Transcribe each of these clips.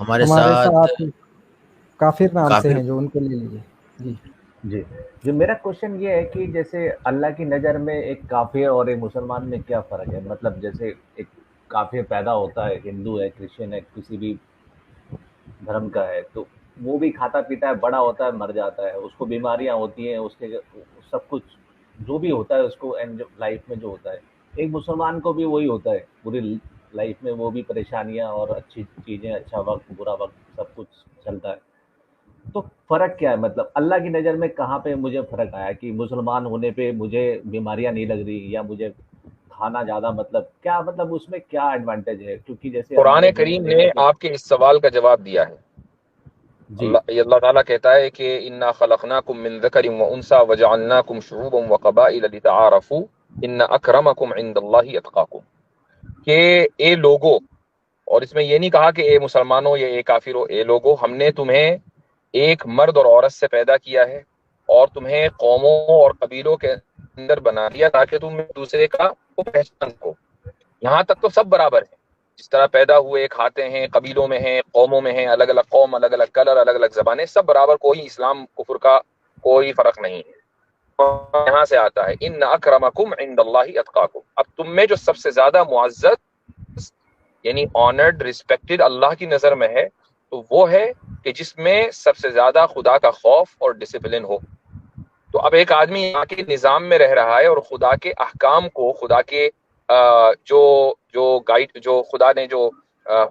हमारे हमारे साथ साथ काफिर नाम से काफिर। हैं जो, उनको ले लीजिए। जी। जी। जी, मेरा क्वेश्चन ये है कि जैसे अल्लाह की नज़र में एक काफ़िर और एक मुसलमान में क्या फ़र्क है? मतलब जैसे एक काफ़िर पैदा होता है, हिंदू है, क्रिश्चियन है, किसी भी धर्म का है, तो वो भी खाता-पीता है, बड़ा होता है, मर जाता है, उसको बीमारियाँ होती हैं, उसके सब कुछ जो भी होता है उसको एंड लाइफ में जो होता है। एक मुसलमान को भी वही होता है, पूरी लाइफ में वो भी परेशानियाँ और अच्छी चीज़ें, अच्छा वक़्त, बुरा वक़्त सब कुछ चलता है। तो फ़र्क क्या है? मतलब अल्लाह की नज़र में कहाँ पे मुझे फ़र्क आया कि मुसलमान होने पे मुझे बीमारियाँ नहीं लग रही या मुझे खाना ज़्यादा मतलब क्या मतलब उसमें क्या एडवांटेज है? क्योंकि जैसे कुरान हमारे मैंने करीम देखा ने कि आपके इस सवाल का जवाब दिया है। जी, अल्लाह ताला कहता है कि इन्ना खलकनाकुम मिन ज़करिन व उनसा वजअलनाकुम शुऊबन व क़बाइल लितआरफू इन्न अक्रमकुम इंदल्लाहि अतकाकुम। कि ए लोगो, और इसमें ये नहीं कहा कि ए मुसलमानों या ए काफिरों, ए लोगो, हमने तुम्हें एक मर्द और औरत से पैदा किया है और तुम्हें कौमों और कबीलों के अंदर बना दिया ताकि तुम एक दूसरे का को पहचान सको। यहाँ तक तो सब बराबर है। जिस तरह पैदा हुए खाते हैं, कबीलों में हैं, कौमों में हैं, अलग अलग कौम, अलग अलग कलर, अलग अलग जबानें, सब बराबर, कोई इस्लाम कुफर का कोई फर्क नहीं है। और यहाँ से आता है इन अक्रमकुम इंदल्लाहि अतकाकुम। अब तुम में जो सबसे ज्यादा मुअज्जज यानी ऑनर्ड रिस्पेक्टेड अल्लाह की नजर में है, तो वो है कि जिसमें सबसे ज्यादा खुदा का खौफ और डिसिप्लिन हो। तो अब एक आदमी यहाँ के निज़ाम में रह रहा है और खुदा के अहकाम को, खुदा के जो जो गाइड, जो खुदा ने जो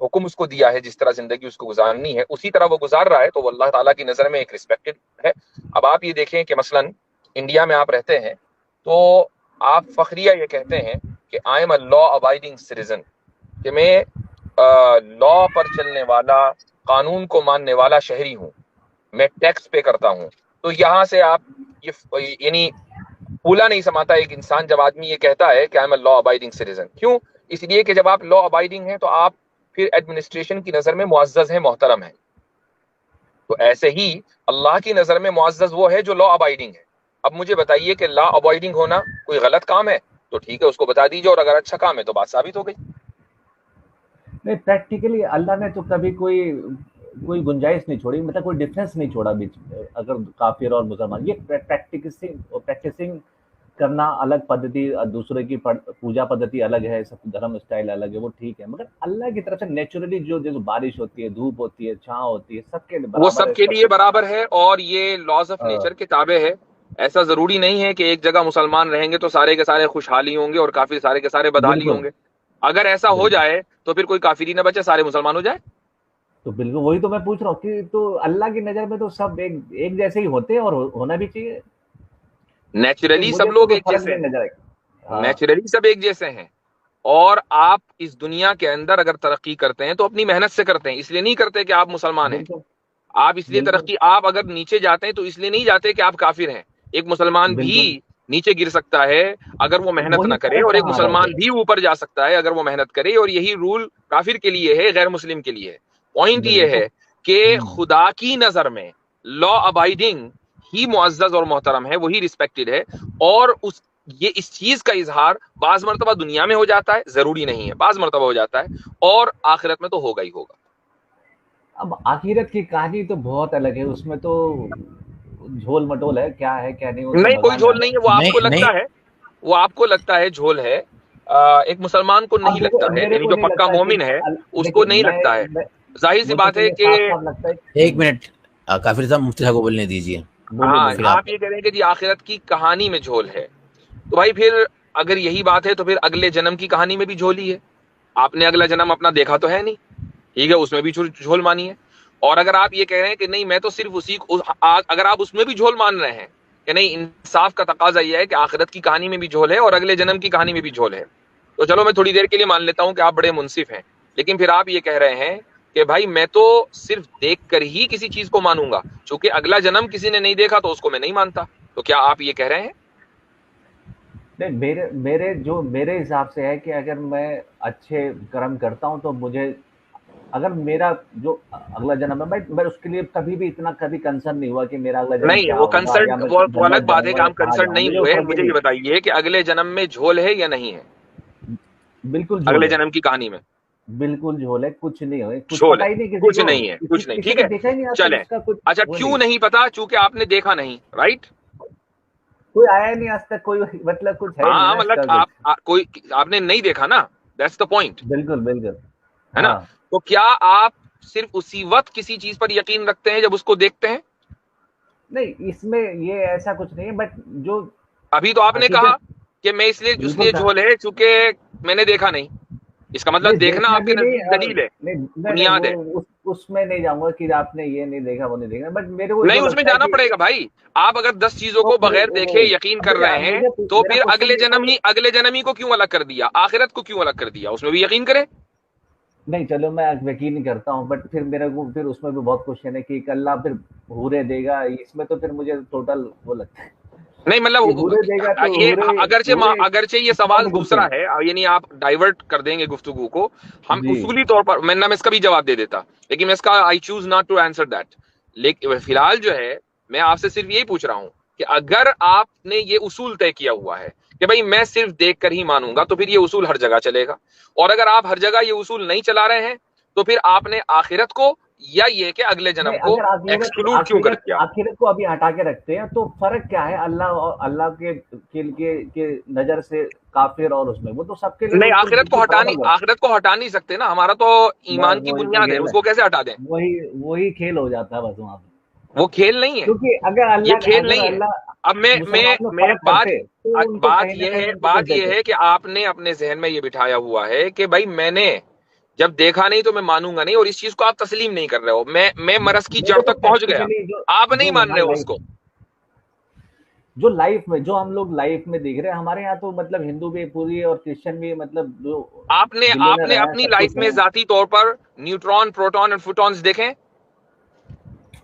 हुक्म उसको दिया है, जिस तरह जिंदगी उसको गुजारनी है उसी तरह वो गुजार रहा है, तो वो अल्लाह ताला की नज़र में एक रिस्पेक्टेड है। अब आप ये देखें कि मसलन इंडिया में आप रहते हैं तो आप फखरिया ये कहते हैं कि I am a law abiding citizen, कि मैं लॉ पर चलने वाला, कानून को मानने वाला शहरी हूँ, मैं टैक्स पे करता हूँ। तो यहाँ से आप ये यानी फूला नहीं समाता एक इंसान जब आदमी ये कहता है कि I am a law abiding citizen. क्यों? इसलिए कि जब आप लॉ अबाइडिंग हैं तो आप फिर एडमिनिस्ट्रेशन की नजर में मुअज्जज हैं, मोहतरम हैं। तो ऐसे ही अल्लाह की नजर में मुअज्जज वो है जो लॉ अबाइडिंग है। अब मुझे बताइए कि लॉ अबाइडिंग होना कोई गलत काम है तो ठीक है, उसको बता दीजिए, और अगर अच्छा काम है तो बात साबित हो गई। नहीं प्रैक्टिकली अल्लाह ने तो कभी कोई कोई गुंजाइश नहीं छोड़ी, मतलब कोई डिफरेंस नहीं छोड़ा बीच में, अगर काफिर और मुसलमान ये प्रैक्टिसिंग करना अलग पद्धति, दूसरे की पूजा पद्धति अलग है, सब धर्म स्टाइल अलग है, वो ठीक है, मगर अल्लाह की तरफ से नेचुरली जो जैसे बारिश होती है, धूप होती है, छाँव होती है, सबके लिए वो बराबर है, सबके सब लिए कुछ। बराबर है और ये लॉज ऑफ नेचर के ताबे है। ऐसा जरूरी नहीं है कि एक जगह मुसलमान रहेंगे तो सारे के सारे खुशहाली होंगे और काफिर सारे के सारे बदहाली बिल्कुल, होंगे। अगर ऐसा हो बिल्कुल। जाए तो फिर कोई काफिर ही ना बचे, सारे मुसलमान हो जाए। तो बिल्कुल वही तो मैं पूछ रहा हूँ कि तो अल्लाह की नज़र में तो सब एक एक जैसे ही होते हैं और होना भी चाहिए। तो नेचुरली सब मुझे तो लोग कोई एक फ़र्क जैसे नहीं हैं। नज़र आया। हाँ, नेचुरली सब एक जैसे हैं। और आप इस दुनिया के अंदर अगर तरक्की करते हैं तो अपनी मेहनत से करते हैं, इसलिए नहीं करते कि आप मुसलमान हैं। बिल्कुल, आप इसलिए बिल्कुल, तरक्की, आप अगर नीचे जाते हैं तो इसलिए नहीं जाते कि आप काफिर हैं। एक मुसलमान भी बिल्कुल। नीचे गिर सकता है अगर वो मेहनत वही ना करे, फ़र्क और एक कहाँ आ रहा है मुसलमान फिर? भी ऊपर जा सकता है अगर वो मेहनत करे, और यही रूल काफिर के लिए है, गैर मुस्लिम के लिए है। पॉइंट ये बिल्कुल तो है कि हुँ। खुदा की नजर में लॉ अबाइडिंग ही मुअज्जज और मोहतरम है, वही रिस्पेक्टेड है। और उस ये इस चीज का इजहार बाज मर्तबा दुनिया में हो जाता है, जरूरी नहीं है, बाज मर्तबा हो जाता है, और आखिरत में तो होगा ही होगा। अब आखिरत की कहानी तो बहुत अलग है, उसमें तो झोल-मटोल है, क्या नहीं वो तो नहीं, कोई भगवान झोल जाने। नहीं है, वो आपको नहीं नहीं। लगता है, वो आपको लगता है झोल है। एक मुसलमान को अब नहीं देखो लगता है, मेरे यानी को जो नहीं पक्का लगता कि मोमिन है उसको देखिए नहीं लगता है। मैं जाहिर सी मुझे बात तो है ये कि साफ-साफ लगता है। एक मिनट, काफिर साहब, मुफ्ती साहब को बोलने दीजिए। बोलिए, हाँ, फिर बोलिए। आप। आप ये कह रहे हैं कि जी आखिरत की कहानी में झोल है, तो भाई फिर अगर यही बात है तो फिर अगले जन्म की कहानी में भी झोल ही है। आपने अगला जन्म अपना देखा तो है नहीं, ठीक है, उसमें भी झोल मानी है। और अगर आप ये कह रहे हैं कि नहीं मैं तो सिर्फ अगर आप उसमें भी झोल मान रहे हैं कि नहीं, इंसाफ का तकाजा यह है कि आखिरत की कहानी में भी झोल है और अगले जन्म की कहानी में भी झोल है, तो चलो मैं थोड़ी देर के लिए मान लेता हूं कि आप बड़े मुंसिफ हैं। लेकिन फिर आप ये कह रहे हैं कि भाई मैं तो सिर्फ देख कर ही किसी चीज को मानूंगा, चूंकि अगला जन्म किसी ने नहीं देखा तो उसको मैं नहीं मानता। तो क्या आप ये कह रहे हैं? नहीं, मेरे हिसाब से है कि अगर मैं अच्छे कर्म करता हूँ तो मुझे, अगर मेरा जो अगला जन्म है, मैं उसके लिए कभी भी इतना कभी कंसर्न नहीं हुआ कि मेरा अगला जन्म नहीं, क्या वो होगा कंसर्न, या मैं वो अलग जन्नत बात है कि जाऊंगा या हम कहाँ कंसर्न जाऊंगा, नहीं मुझे वो हुए। फर्क ही मुझे नहीं ये है। बताइए कि अगले जन्म में झोल है या नहीं है, बिल्कुल झोल अगले है। जन्म की कहानी में? बिल्कुल झोल है, कुछ नहीं है, कुछ झोल पता है, ही नहीं किसी कुछ को, नहीं है, कुछ नहीं, किसी ठीक ने है, देखा ही नहीं आज तक चले। उसका कुछ अच्छा, वो क्यों नहीं पता? चूंकि आपने देखा नहीं, राइट? कोई आया ही नहीं आज तक, कोई मतलब कुछ है ही नहीं हाँ, ना मतलब इसका कुछ। कोई आपने नहीं देखा ना, दैट्स द पॉइंट, बिल्कुल बिल्कुल। है ना? हाँ तो क्या आप सिर्फ उसी वक्त किसी चीज पर यकीन रखते हैं जब उसको देखते हैं? नहीं, इसमें ये ऐसा कुछ नहीं है, बट जो अभी तो आपने कहा हकीकत, कि मैं इसलिए बिल्कुल इसलिए था। झोल है चूंकि मैंने देखा नहीं। इसका मतलब नहीं देखना देखना आपके भी नहीं, नजदीक और दलील है, नहीं बुनियाद वो है। उसमें नहीं जाऊंगा कि आपने ये नहीं देखा वो नहीं देखा, बट मेरे को नहीं, जो उसमें लगता है जाना कि पड़ेगा भाई। आप अगर 10 चीजों तो को फिर बगैर देखे यकीन कर अभी रहे हैं, तो मेरा फिर क्वेश्चन ये था कि अगले जन्म ही को क्यों अलग कर दिया, आखिरत को क्यों अलग कर दिया? उसमें भी यकीन करें। नहीं चलो मैं यकीन नहीं करता हूँ, बट फिर मेरे को फिर उसमें भी बहुत क्वेश्चन है कि अल्लाह फिर हूरे देगा, इसमें तो फिर मुझे टोटल वो लगता है नहीं, कि मतलब हूरे देगा तो ये हूरे, अगरचे हूरे अगरचे ये नॉट सवाल गुड दूसरा थिंग। है, यानी आप डाइवर्ट कर देंगे गुफ्तगू को। हम जी उसूली तौर पर, मैं इसका भी जवाब दे देता, लेकिन मैं इसका I choose not to answer that. लेकिन फिलहाल जो है, मैं आपसे सिर्फ यही पूछ रहा हूं कि अगर आपने ये उसूल तय किया हुआ है कि भाई मैं सिर्फ देख कर ही मानूंगा, तो फिर ये उसूल हर जगह चलेगा। और अगर आप हर जगह ये उसूल नहीं चला रहे हैं, तो फिर आपने आखिरत को या ये कि अगले नहीं, जन्म को अगर एक्सक्लूड क्यों कर दिया? आखिरत को अभी हटा के रखते हैं तो फर्क क्या है अल्लाह और अल्लाह के नजर से काफिर और उसमें, वो तो सबके लिए नहीं, बिल्कुल बिल्कुल बराबर है। आखिरत को हटा नहीं सकते ना, हमारा तो बस ईमान की वही तो बुनियाद है, खेल है, उसको कैसे हटा दें? वही वही खेल हो जाता है बस वहां पे, वो खेल नहीं है, क्योंकि ये खेल अगर नहीं है। अल्लाह अब मैं मुसलमान में मैं फर्क करते तो उनको कहीं ना कहीं उनको कुछ बात ये देते। है कि आपने अपने जहन में ये बिठाया हुआ है कि भाई मैंने जब देखा नहीं तो मैं मानूंगा नहीं, और इस चीज को आप तस्लीम नहीं कर रहे हो। मैं मरज की जड़ मेरे को तक पहुंच गया, प्रैक्टिकली जो आप नहीं जो मान यहाँ रहे हो लाइफ उसको। जो लाइफ में जो हम लोग लाइफ में देख रहे हैं, हमारे यहाँ तो मतलब हिंदू भी पूरी और क्रिश्चियन भी, मतलब जो आपने बिलियनर आपने है अपनी सब लाइफ कुछ में है। जाती तौर पर न्यूट्रॉन, प्रोटॉन और फोटॉन्स देखें?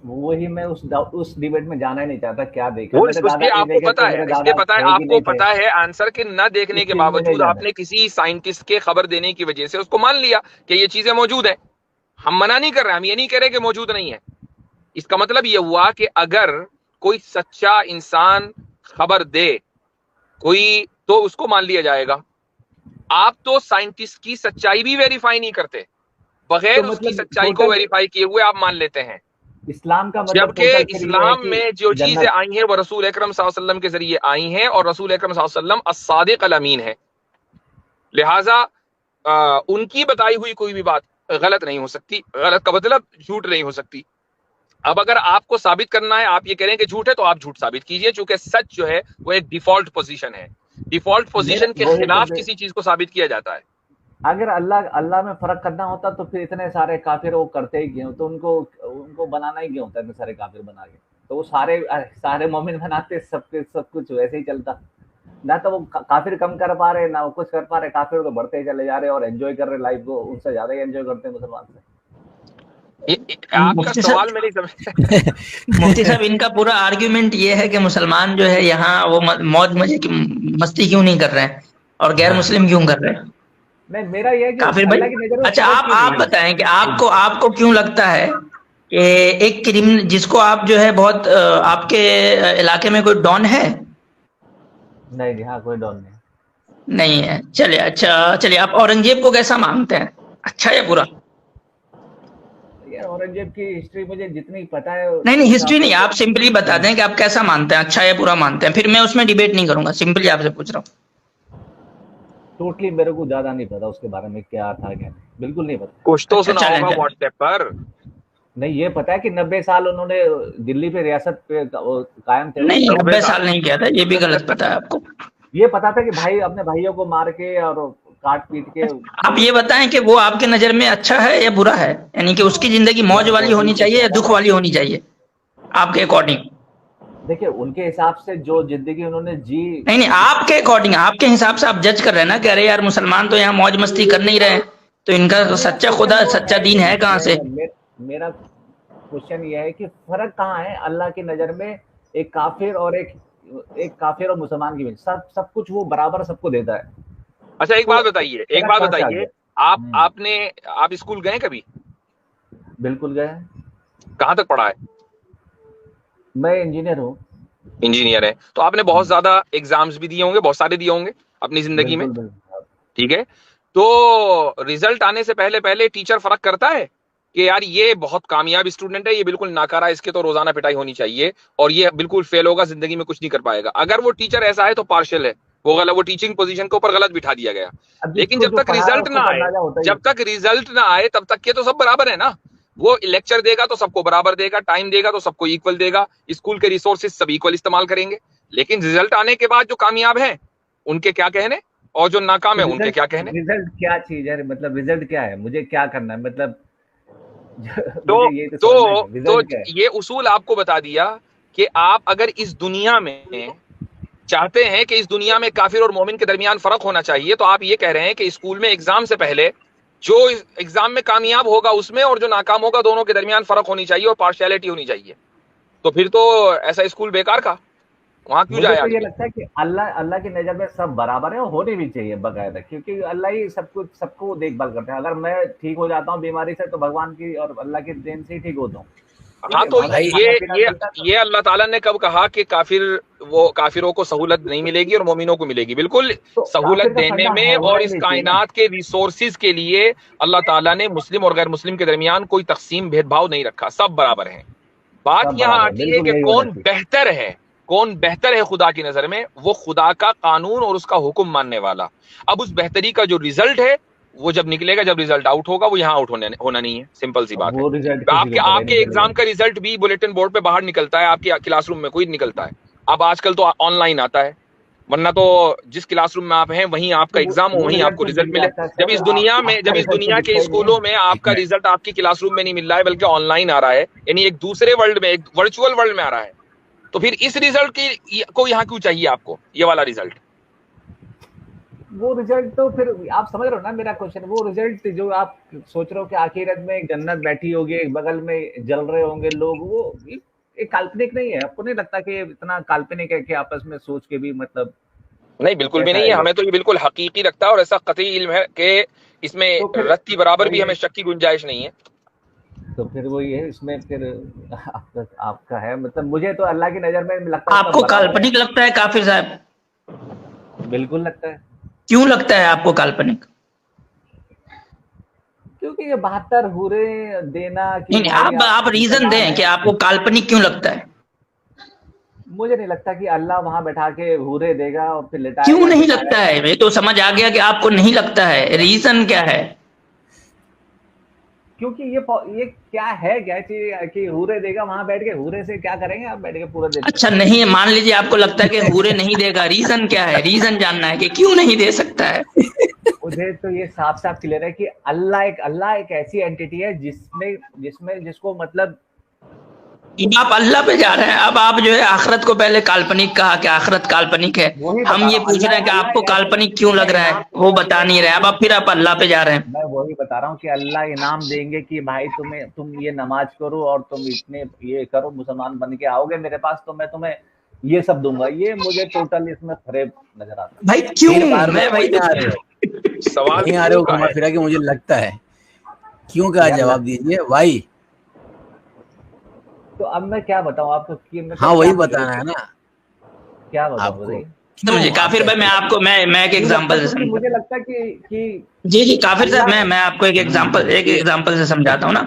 वही मैं उस डिबेट में जाना ही नहीं चाहता, क्या देखा वो मेरे उसके दादाजी आपको देखे पता तो है, मेरे इसलिए दादा पता है, थे कि आपको नहीं थे, पता है आंसर के न देखने इस के चीज में नहीं बावजूद जाना। आपने किसी साइंटिस्ट के खबर देने की वजह से उसको मान लिया कि ये चीजें मौजूद है। हम मना नहीं कर रहे, हम ये नहीं कह रहे कि मौजूद नहीं है। इसका मतलब ये हुआ कि अगर कोई सच्चा इंसान खबर दे कोई, तो उसको मान लिया जाएगा। आप तो साइंटिस्ट की सच्चाई भी वेरीफाई नहीं करते, तो बगैर उसकी मतलब सच्चाई को टोटल वेरीफाई किए हुए आप मान लेते हैं। इस्लाम का मतलब जबकि टोटल फिर ये है इस्लाम कि में जो चीजें जन्नत। आई हैं वो रसूल अकरम सल्लल्लाहु अलैहि वसल्लम के जरिए आई हैं, और रसूल अकरम सल्लल्लाहु अलैहि वसल्लम अस्सादिक अल अमीन है। लिहाजा उनकी बताई हुई कोई भी बात गलत नहीं हो सकती, गलत का मतलब झूठ नहीं हो सकती। अब अगर आपको साबित करना है, आप ये कह रहे हैं कि झूठ है, तो आप झूठ साबित कीजिए, क्योंकि सच जो है वो एक डिफॉल्ट पोजीशन है। डिफॉल्ट मेरा पोजीशन के वही तो खिलाफ किसी चीज को साबित किया जाता है। अगर अल्लाह अल्लाह में फर्क करना होता तो फिर इतने सारे काफिर वो करते ही क्यों, तो उनको उनको बनाना ही क्यों होता है, इतने सारे काफिर बना के, तो वो सारे मोमिन बनाते, सब कुछ वैसे ही चलता ना, तो वो काफिर कम कर पा रहे ना वो कुछ कर पा रहे, काफिर तो बढ़ते ही चले जा रहे और एंजॉय कर रहे लाइफ को, उनसे ज्यादा ही एंजॉय करते हैं मुसलमान से। आपका मुफ्ती साहब, सवाल मैं नहीं समझ। मुफ्ती साहब, इनका पूरा आर्ग्यूमेंट ये है कि मुसलमान जो है यहाँ वो मौज मजे की मस्ती क्यों नहीं कर रहे हैं और गैर हाँ मुस्लिम क्यों कर रहे हैं? नहीं, मेरा ये है कि काफिर भाई, अल्लाह की नजर में अच्छा फर्क क्यों आप नहीं है। बताएं कि आपको आपको क्यों लगता है कि एक क्रिमिनल जिसको आप जो है बहुत आपके इलाके में कोई डॉन है? नहीं जी, हाँ कोई डॉन नहीं। नहीं है। चलिए, अच्छा चलिए, आप औरंगजेब को कैसा मानते हैं, अच्छा या बुरा? यार औरंगजेब की हिस्ट्री मुझे जितनी पता है नहीं उस नहीं, हिसाब हिस्ट्री से नहीं, तो आप सिंपली बता दें कि आप कैसा मानते हैं, अच्छा या बुरा मानते हैं, फिर मैं उसमें डिबेट नहीं करूंगा, सिंपली आपसे पूछ रहा हूँ। टोटली मेरे को ज्यादा नहीं पता उसके बारे में, क्या था क्या नहीं, बिल्कुल नहीं पता। कुछ तो अच्छा सुना चलें होगा चलें। व्हाट्सएप पर। नहीं, ये पता है कि 90 साल उन्होंने दिल्ली पे रियासत पे वो कायम थे वो। नहीं, 90 90 साल साल नहीं किया था, ये भी गलत पता है आपको। ये पता था कि भाई अपने भाइयों को मार के और काट पीट के आप वो ये बताएं कि वो आपके नजर में अच्छा है या बुरा है, यानी कि उसकी जिंदगी मौज यार वाली होनी वही तो चाहिए या कह दुख रहा वाली होनी चाहिए आपके अकॉर्डिंग? हूँ। देखिए उनके हिसाब से जो जिंदगी उन्होंने जी, नहीं नहीं, आपके अकॉर्डिंग, आपके हिसाब से आप जज कर रहे हैं ना कि अरे यार मुसलमान तो यहाँ मौज मस्ती कर नहीं रहे, तो इनका तो मेरा सच्चा क्वेश्चन खुदा, वो सच्चा है दीन कि है कहाँ से? मेरा क्वेश्चन ये है कि फर्क कहाँ है अल्लाह की नजर में एक काफिर और एक काफिर और मुसलमान के बीच, सब कुछ वो बराबर सबको देता है, अच्छा, एक तो बात बताइए, एक फर्क बात कहाँ से आ बताइए, गया। आप स्कूल गए कभी? बिल्कुल गए। कहाँ तक पढ़ा है? मैं इंजीनियर हूँ। इंजीनियर है, तो आपने बहुत ज्यादा एग्जाम्स भी दिए होंगे, बहुत सारे दिए होंगे अपनी जिंदगी में, बिल्कुल बिल्कुल। ठीक है? तो रिजल्ट आने से पहले पहले टीचर फर्क करता है कि यार ये बहुत कामयाब स्टूडेंट है, ये बिल्कुल नाकारा है, इसके तो रोजाना पिटाई होनी चाहिए, और ये बिल्कुल फेल होगा, जिंदगी में कुछ नहीं कर पाएगा। अगर वो टीचर ऐसा है तो पार्शियल है, वो गलत, वो टीचिंग पोजीशन के ऊपर गलत बिठा दिया गया। अब लेकिन जिसको जब जो तक पढ़ा रहा है रिजल्ट उसको ना आए, करना होता ही है। जब तक रिजल्ट ना आए तब तक के तो सब बराबर है ना। वो लेक्चर देगा तो सबको बराबर देगा, टाइम देगा तो सबको इक्वल देगा, स्कूल के रिसोर्सेज सब इक्वल इस्तेमाल करेंगे। लेकिन रिजल्ट आने के बाद जो कामयाब है उनके क्या कहने, और जो नाकाम है उनके क्या कहने। रिजल्ट क्या चीज है, मतलब रिजल्ट क्या है, मुझे क्या करना है, मतलब तो मुझे ये तो समझना है तो रिजल्ट क्या है। ये उसूल आपको बता दिया कि आप अगर इस दुनिया में चाहते हैं कि इस दुनिया में काफिर और मोमिन के दरमियान फर्क होना चाहिए, तो आप ये कह रहे हैं कि स्कूल में एग्जाम से पहले जो एग्जाम में कामयाब होगा उसमें और जो नाकाम होगा दोनों के दरमियान फर्क होनी चाहिए और पार्शियलिटी होनी चाहिए। तो फिर तो ऐसा स्कूल बेकार का, वहां क्यों मुझे जाए तो ये आदमी। लगता है कि अल्लाह की नज़र में सब बराबर है और होने भी चाहिए बाकायदा, क्योंकि अल्लाह ही सब कुछ सबको देखभाल करता है। अगर मैं ठीक हो जाता हूँ बीमारी से तो भगवान की और अल्लाह की देन से ही ठीक होता हूँ। ठीक हाँ है, तो वहां का भाई खाना पीना चलता है तो ये अल्लाह ताला ने कब कहा कि काफिरों को सहूलत नहीं मिलेगी और मोमिनों को मिलेगी। बिल्कुल सहूलत काफिर का देने फंडा में होना और ही इस नहीं चाहिए ना। कायनात के रिसोर्सिस के लिए अल्लाह ताला ने मुस्लिम और गैर मुस्लिम के दरमियान कोई तकसीम भेदभाव नहीं रखा, सब बराबर हैं। बात सब यहाँ बराबर, आती है बिल्कुल कि यही होना कौन चाहिए। बेहतर है, कौन बेहतर है खुदा की नजर में, वो खुदा का कानून और उसका हुक्म मानने वाला। अब उस बेहतरी का जो रिजल्ट है वो जब निकलेगा, जब रिजल्ट आउट होगा, वो यहाँ आउट होना नहीं है, सिंपल सी अब बात है। वो रिजल्ट किसी को पता ही आपके नहीं एग्जाम चलेगा। का रिजल्ट भी बुलेटिन बोर्ड पे बाहर निकलता है, आपकी क्लासरूम में कोई निकलता है। अब आजकल तो ऑनलाइन आता है, वरना तो जिस क्लासरूम में आप हैं वहीं आपका तो एग्जाम हो, वो वहीं रिजल्ट आपको तो रिजल्ट मिल मिले। जाता है सर, आपका जब इस रिजल्ट तो दुनिया दिखता के ही नहीं है। स्कूलों में एक आपका मिनट। रिजल्ट आपकी क्लासरूम में नहीं मिल रहा है बल्कि ऑनलाइन आ रहा है, यानी एक दूसरे वर्ल्ड में, एक वर्चुअल वर्ल्ड में आ रहा है, तो फिर इस रिजल्ट की को यहाँ क्यों चाहिए आपको, ये वाला रिजल्ट। वो रिजल्ट तो फिर आप समझ रहे हो ना मेरा क्वेश्चन, वो रिजल्ट जो आप सोच रहे हो कि आखिरत में एक जन्नत बैठी होगी, एक बगल में जल रहे होंगे लोग, वो एक काल्पनिक नहीं है। आपको नहीं लगता कि ये इतना काल्पनिक है कि आपस में सोच के भी मतलब नहीं बिल्कुल भी कैसा नहीं है है, ये। हमें तो ये बिल्कुल हकीकी लगता है और ऐसा कतई इल्म है कि इसमें तो फिर रत्ती बराबर वही भी है, हमें शक की गुंजाइश नहीं है। तो फिर वही है इसमें फिर आपका है, मतलब मुझे तो अल्लाह की नजर में लगता है सब आपको बराबर है। काल्पनिक लगता है काफिर साहब? बिल्कुल लगता है, क्यों लगता है आपको काल्पनिक? क्योंकि ये 72 हुरे देना कि नहीं नहीं, भाई आप आपका रीजन इंतजाम दें है। कि आपको काल्पनिक क्यों लगता है। मुझे नहीं लगता कि अल्लाह वहां बैठा के हुरे देगा और फिर क्यों लिटाएगा नहीं लगता बिठाएगा। है? ये तो समझ आ गया कि आपको नहीं लगता है, रीजन क्या है? क्योंकि ये क्या है, क्या चीज कि हुरे देगा, वहां बैठ के हुरे से क्या करेंगे आप बैठ के पूरा दिन। अच्छा नहीं, मान लीजिए आपको लगता है कि हूरे नहीं देगा, रीजन क्या है? रीजन जानना है कि क्यों नहीं दे सकता है। मुझे तो ये साफ साफ क्लियर है कि अल्लाह एक ऐसी एंटिटी है जिसको मतलब आप अल्लाह पे जा रहे हैं। अब आप जो है आखिरत को पहले काल्पनिक कहा कि आखिरत काल्पनिक है, वही हम बता ये रहा हूँ। पूछ रहे हैं कि अल्लाह आपको एक ऐसी काल्पनिक क्यों लग रहा है, इनाम वो देगा बता कि नहीं रहे। अब फिर आप अल्लाह पे जा रहे हैं। मैं वही बता रहा हूँ कि अल्लाह इनाम देंगे कि भाई तुम ये नमाज करो और तुम इतने ये करो, मुसलमान बन के आओगे मेरे पास तो मैं तुम्हें ये सब दूंगा। ये मुझे टोटल इसमें फरेब नजर आता है। भाई क्यों? फिर बार मैं बार वही वहीं तो आ रहे हो, सवाल वहीं आ रहे क्यों हो का घुमा है। फिरा के, मुझे लगता है क्यों का यार जवाब दीजिए भाई। तो अब मैं क्या बताऊँ आपको कि मतलब हाँ क्या वही पूछ रहे बताना थे, है ना क्या बताऊँ आपको, बताइए। समझे क्यों काफिर आपको भाई? ऐसा लगता है। मैं एक क्यों लगता एग्जांपल है? से क्योंकि समझा। मुझे लगता है कि जी जी काफिर साहब, अल्लाह मैं आपको एक ये एग्जांपल से समझाता हूँ ना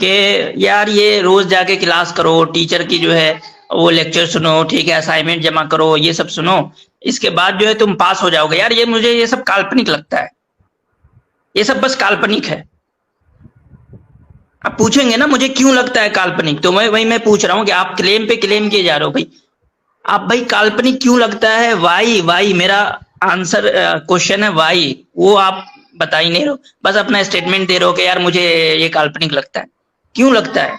कि यार ये रोज जाके क्लास करो, टीचर की जो है वो लेक्चर सुनो, ठीक है, असाइनमेंट जमा करो, ये सब सुनो, इसके बाद जो है तुम पास हो जाओगे। यार ये मुझे ये सब काल्पनिक लगता है, ये सब बस काल्पनिक है। आप पूछेंगे ना मुझे क्यों लगता है काल्पनिक, तो मैं पूछ रहा हूँ कि आप क्लेम पे क्लेम किए जा रहे हो भाई। आप भाई काल्पनिक क्यों लगता है, वाई वाई मेरा आंसर क्वेश्चन है वाई, वो आप बता ही नहीं रहे हो, बस अपना स्टेटमेंट दे रहे हो कि यार मुझे ये काल्पनिक लगता है। क्यों लगता है?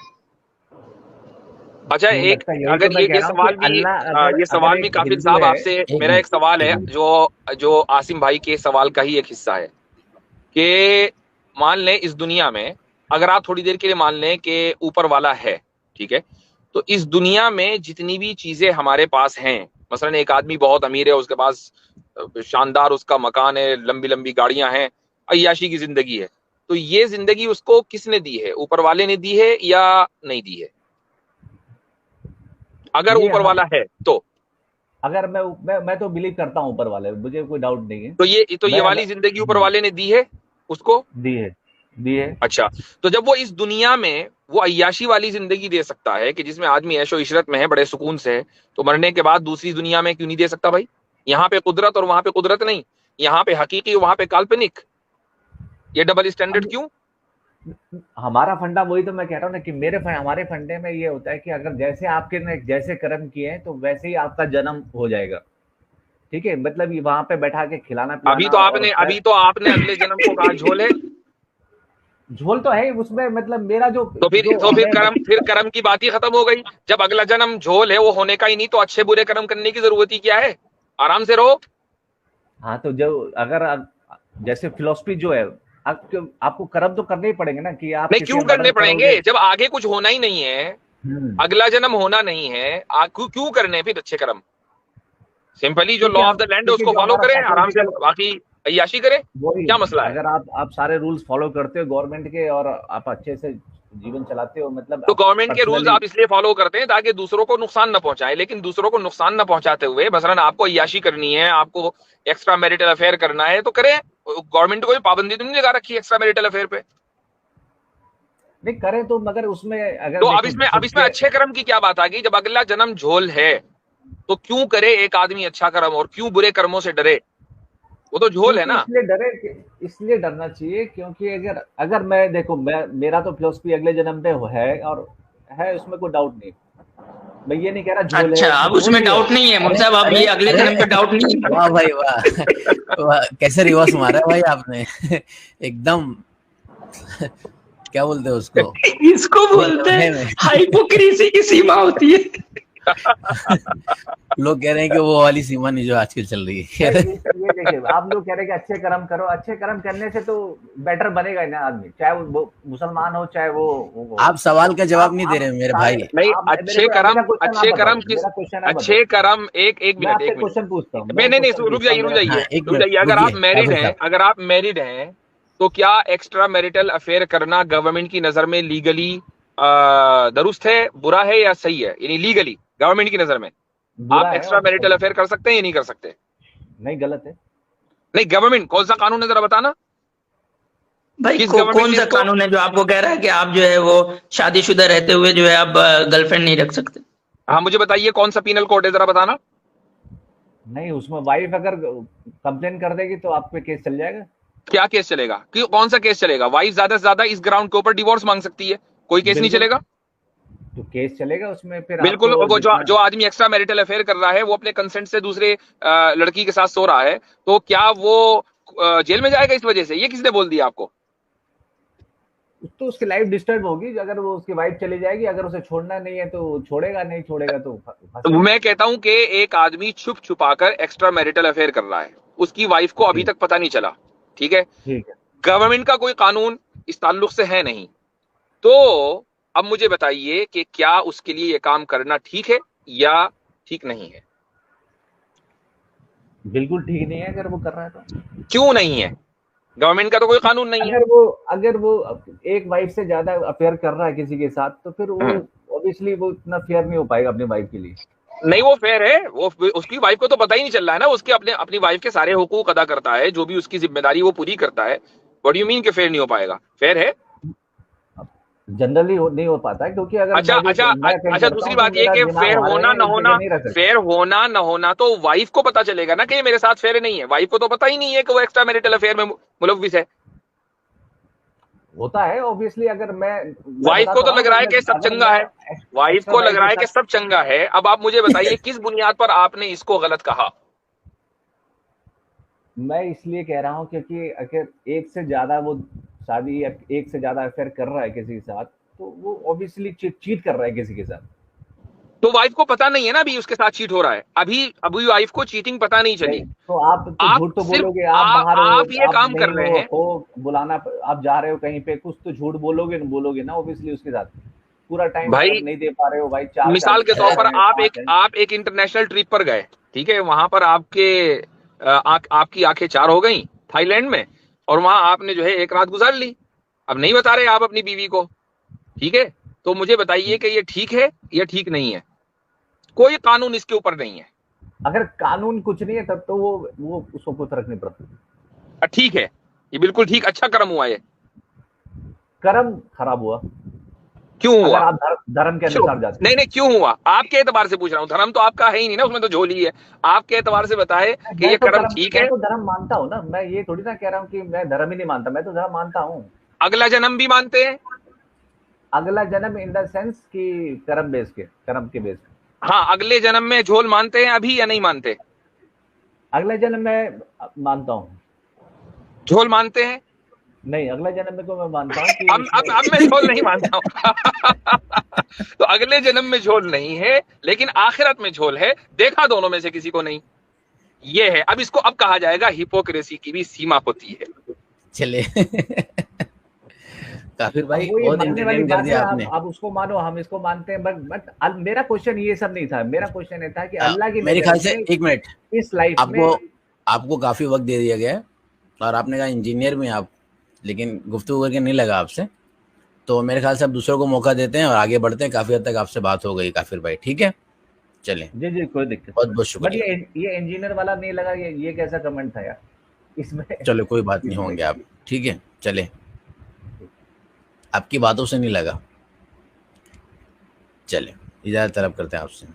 अच्छा क्यों एक, लगता है, यही तो अगर मैं कह ये रहा हूँ कि सवाल भी अल्लाह अगर ये अगर सवाल भी एक काफिर हिंदू साहब है। आपसे एक मेरा एक मिनट सवाल एक है, मिनट जो आसिम भाई के सवाल का ही एक हिस्सा है कि मान लें इस दुनिया में, अगर आप थोड़ी देर के लिए मान लें कि ऊपर वाला है, ठीक है, तो इस दुनिया में जितनी भी चीजें हमारे पास हैं, मसलन एक आदमी बहुत अमीर है, उसके पास शानदार उसका मकान है, लंबी लंबी गाड़ियां हैं, अय्याशी की जिंदगी है, तो ये जिंदगी उसको किसने दी है? ऊपर वाले ने दी है या नहीं दी है? अगर ये ऊपर वाला है तो अगर मैं तो बिलीव करता हूँ ऊपर वाले, मुझे कोई डाउट नहीं है। तो ये मैं वाली जिंदगी ऊपर वाले ने दी है उसको? दी है। अच्छा, तो जब वो इस दुनिया में वो अय्याशी वाली जिंदगी दे सकता है कि जिसमें आदमी ऐशो इशरत में है, बड़े सुकून से है, तो मरने के बाद दूसरी दुनिया में क्यों नहीं दे सकता भाई? यहाँ पे कुदरत और वहां पे कुदरत नहीं, यहाँ पे हकीकी वहां पे काल्पनिक, ये डबल स्टैंडर्ड क्यों? हमारा फंडा वही तो मैं कह रहा हूँ ना कि हमारे फंडे में ये होता है कि अगर जैसे आपके ने जैसे कर्म किए हैं तो वैसे ही आपका जन्म हो जाएगा, ठीक है। मतलब ये वहां पे बैठा के खिलाना पिलाना, अभी तो आपने अगले जन्म को कहा झोल है। झोल तो है उसमें, मतलब मेरा जो तो फिर कर्म की बात ही खत्म हो गई। जब अगला जन्म झोल है, वो होने का ही नहीं, तो अच्छे बुरे कर्म करने की जरूरत ही क्या है? आराम से रहो। हाँ, तो जब अगर जैसे फिलोसफी जो है, आपको कर्म तो करने ही पड़ेंगे ना कि आप नहीं, क्यों करने पड़ेंगे जब आगे कुछ होना ही नहीं है, अगला जन्म होना नहीं है, क्यों करने फिर अच्छे कर्म? सिंपली जो लॉ ऑफ द लैंड है उसको फॉलो करें, आराम से बाकी अय्याशी करें, क्या मसला है? अगर आप सारे रूल्स फॉलो करते हो गवर्नमेंट के और आप अच्छे से जीवन चलाते हो, मतलब तो गवर्नमेंट के रूल्स आप इसलिए फॉलो करते हैं ताकि दूसरों को नुकसान न पहुंचाए, लेकिन दूसरों को नुकसान न पहुंचाते हुए मसलन आपको अय्याशी करनी है, आपको एक्स्ट्रा मैरिटल अफेयर करना है, तो करें। गवर्नमेंट को कोई पाबंदी तो नहीं लगा रखी एक्स्ट्रा मैरिटल अफेयर पे? नहीं करें तो, मगर उसमें अगर तो अब इसमें अच्छे कर्म की क्या बात आ गई? जब अगला जन्म झोल है तो क्यों करे एक आदमी अच्छा कर्म और क्यों बुरे कर्मों से डरे? वो तो झोल है ना। इसलिए डरना चाहिए क्योंकि अगर मैं देखो, मेरा तो फिलोसफी अगले जन्म में है और है, उसमें कोई डाउट नहीं। मैं ये नहीं कह रहा झोल अच्छा, है, अब उसमें डाउट नहीं है मुझे, अब ये अगले जन्म पे डाउट नहीं है। वाह भाई वाह, कैसे रिवर्स मारा भाई आपने एकदम। क्या बोलते हैं उसको? इसको बोलते हैं हाइपोक्रेसी की सीमा होती है। लोग कह रहे हैं कि वो वाली सीमा नहीं जो आजकल चल रही है। ये देखिए, आप लोग कह रहे हैं कि अच्छे कर्म करो, अच्छे कर्म करने से तो बेटर बनेगा ना आदमी, चाहे वो मुसलमान हो चाहे वो। आप सवाल का जवाब नहीं दे रहे मेरे भाई। नहीं, अच्छे कर्म एक मिनट क्वेश्चन पूछता हूँ। नहीं, रुक जाइए। अगर आप मैरिड हैं तो क्या एक्स्ट्रा मैरिटल अफेयर करना गवर्नमेंट की नजर में लीगली दुरुस्त है, बुरा है या सही है? यानी लीगली गवर्नमेंट की नजर में आप एक्स्ट्रा मैरिटल अफेयर कर सकते हैं या नहीं कर सकते? नहीं, गलत है। नहीं, गवर्नमेंट कौन सा कानून है जरा बताना भाई। कौन सा कानून है जो आपको कह रहा है कि आप जो है वो शादीशुदा रहते हुए जो है आप गर्लफ्रेंड नहीं रख सकते? हाँ, मुझे बताइए कौन सा पीनल कोड है, जरा बताना। नहीं, उसमें वाइफ अगर कंप्लेन कर देगी तो आप पे केस चल जाएगा। क्या केस चलेगा? कौन सा केस चलेगा? वाइफ ज्यादा से ज्यादा इस ग्राउंड के ऊपर डिवोर्स मांग सकती है, कोई केस नहीं चलेगा? तो केस चलेगा उसमें फिर बिल्कुल। वो जो आदमी एक्स्ट्रा मैरिटल अफेयर कर रहा है, वो अपने कंसेंट से दूसरे लड़की के साथ सो रहा है, तो क्या वो जेल में जाएगा इस वजह से? ये किसने बोल दिया आपको? तो उसकी लाइफ डिस्टर्ब होगी अगर वो उसकी वाइफ चली जाएगी। अगर उसे छोड़ना नहीं है तो छोड़ेगा, नहीं छोड़ेगा तो मैं कहता हूं कि एक आदमी छुप छुपाकर एक्स्ट्रा मैरिटल अफेयर कर रहा है, उसकी वाइफ को अभी तक पता नहीं चला, ठीक है। गवर्नमेंट का कोई कानून इस ताल्लुक से है नहीं, तो अब मुझे बताइए कि क्या उसके लिए ये काम करना ठीक है या ठीक नहीं है? बिल्कुल ठीक नहीं है अगर वो कर रहा है तो। क्यों नहीं है? गवर्नमेंट का तो कोई कानून नहीं है। अगर वो एक वाइफ से ज्यादा अफेयर कर रहा है किसी के साथ, तो फिर वो ऑब्वियसली वो इतना फेयर नहीं हो पाएगा अपनी वाइफ के लिए। नहीं, वो फेयर है। वो उसकी वाइफ को तो पता ही नहीं चल रहा है ना, उसके अपनी वाइफ के सारे हुकूक अदा करता है, जो भी उसकी जिम्मेदारी वो पूरी करता है। व्हाट डू यू मीन कि फेयर नहीं हो पाएगा? फेयर है, जनरली नहीं हो पाता है क्योंकि अगर अच्छा दूसरी बात ये कि फेयर होना ना होना तो वाइफ को पता चलेगा ना कि ये मेरे साथ फेयर नहीं है। वाइफ को तो पता ही नहीं है कि वो एक्स्ट्रा मैरिटल अफेयर में मुलव्विस है। होता है ऑब्वियसली। अगर मैं वाइफ को तो लग रहा है कि सब चंगा है, वाइफ को लग रहा है कि सब चंगा है। अब आप मुझे बताइए किस बुनियाद पर आपने इसको गलत कहा? मैं इसलिए कह रहा हूं क्योंकि अगर एक से ज्यादा वो शादी या एक से ज्यादा अफेयर कर रहा है किसी के साथ, तो वो ऑब्वियसली चीट कर रहा है किसी के साथ। तो वाइफ को पता नहीं है ना अभी उसके साथ चीट हो रहा है, अभी वाइफ को चीटिंग पता नहीं चली। तो आप झूठ तो बोलोगे, आप ये काम कर रहे हैं बुलाना, आप जा रहे हो कहीं पे, कुछ तो झूठ बोलोगे ना ऑब्वियसली उसके साथ। पूरा टाइम भाई नहीं दे पा रहे हो भाई। मिसाल के तौर पर आप एक इंटरनेशनल ट्रिप पर गए, ठीक है, वहां पर आपकी आंखें चार हो गई थाईलैंड में, और वहां आपने जो है एक रात गुजार ली। अब नहीं बता रहे आप अपनी बीवी को, ठीक है। तो मुझे बताइए कि ये ठीक है या ठीक नहीं है? कोई कानून इसके ऊपर नहीं है, अगर कानून कुछ नहीं है तब तो वो उसको कोई फर्क नहीं पड़ता। ठीक है, ये बिल्कुल ठीक, अच्छा कर्म हुआ, ये कर्म खराब हुआ क्यों अगर हुआ? आप धर्म के अनुसार जाते नहीं नहीं, क्यों हुआ? आपके एतबार से पूछ रहा हूँ, धर्म तो आपका है ही नहीं ना, उसमें तो झोली है। आपके एतबार से बताए कि ये कर्म ठीक है। मैं तो धर्म मानता हूँ ना, मैं ये थोड़ी ना कह रहा हूँ कि मैं धर्म ही नहीं मानता, मैं तो धर्म मानता हूँ। अगला जन्म भी मानते हैं? अगला जन्म इन द सेंस कि कर्म के बेस पे। हाँ, अगले जन्म में झोल मानते हैं अभी या नहीं मानते? अगले जन्म में मानता हूँ। झोल मानते हैं? नहीं, अगला जन्म में तो मैं मानता हूँ कि अब मैं झोल नहीं मानता हूँ। तो अगले जन्म में झोल नहीं है, लेकिन आखिरत में झोल है। देखा दोनों में से किसी को नहीं, ये है। अब इसको अब कहा जाएगा हिपोक्रेसी की भी सीमा होती है। चले काफिर भाई वो ये बहुत मानने वाली एंटरटेन कर बात है, दिया आपने। आप उसको मानो, हम इसको मानते हैं, बट मेरा क्वेश्चन ये सब नहीं था। मेरा क्वेश्चन ये था कि अल्लाह की मेरे नज़र ख्याल से में एक मिनट, इस लाइफ में आपको काफी वक्त दे दिया गया है और आपने कहा इंजीनियर में आप, लेकिन गुफ्तगू करके नहीं लगा आपसे, तो मेरे ख्याल से अब दूसरों को मौका देते हैं और आगे बढ़ते हैं। काफी हद तक आपसे बात हो गई काफिर भाई, ठीक है? चलें, जी जी, कोई दिक्कत बहुत बहुत बट शुक्रिया। ये इंजीनियर वाला नहीं लगा, ये कैसा कमेंट था यार इसमें। चलो कोई बात नहीं, होंगे आप, ठीक है? चले, आपकी बातों से नहीं लगा। चले, इजाजत तलब करते हैं आपसे।